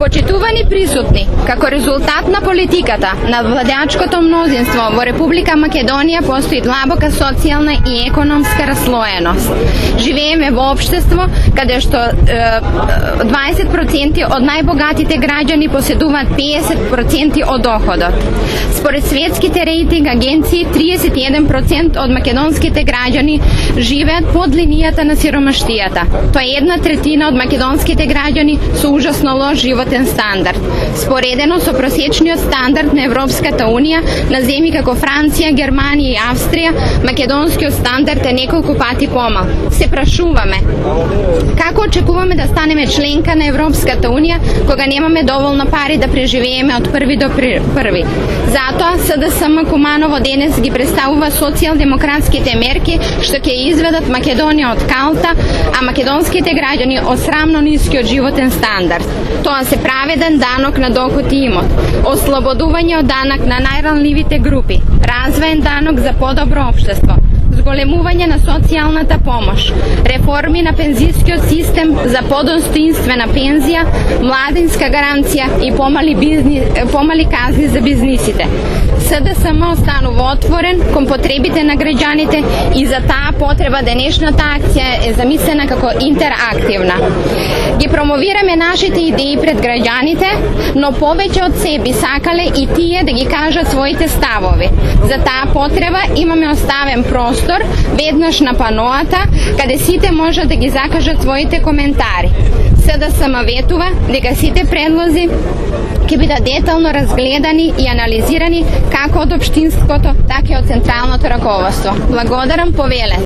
Почитувани присутни, како резултат на политиката на владеачкото мнозинство во Република Македонија постои длабока социјална и економска раслоеност. Живееме во општество каде што 20% од најбогатите граѓани поседуваат 50% од доходот. Според светските рейтинг агенции, 31% од македонските граѓани живеат под линијата на сиромаштијата. Тоа е 1/3 од македонските граѓани со ужасно лош животен стандард, споредено со просечниот стандард на Европската Унија на земји како Франција, Германија и Австрија. Македонскиот стандард е неколку пати помал. Се прашуваме како очекуваме да станеме членка на Европската Унија кога немаме доволно пари да преживееме од први до први. Затоа СДСМ Куманово денес ги представува социјалдемократските мерки што ќе изведат Македонија од калта, а македонските граѓани од срамно нискиот животен стандард. Тоа се праведен данок на доход и имот, ослободување од данак на најранливите групи, развоен данок за подобро општество, зголемување на социјалната помош, реформи на пензискиот систем за подостоинствена пензија, младинска гаранција и помали казни за бизнисите. СДСМ останува отворен кон потребите на граѓаните и за таа потреба денешната акција е замислена како интерактивна. Ги промовираме нашите идеи пред граѓаните, но повеќе од се би сакале и тие да ги кажат своите ставови. За таа потреба имаме оставен простор веднаш на паноата, каде сите можат да ги закажат своите коментари. СДСМ ветува дека сите предлози ќе бидат детално разгледани и анализирани како од општинското, така и од централното раководство. Благодарам, повеле.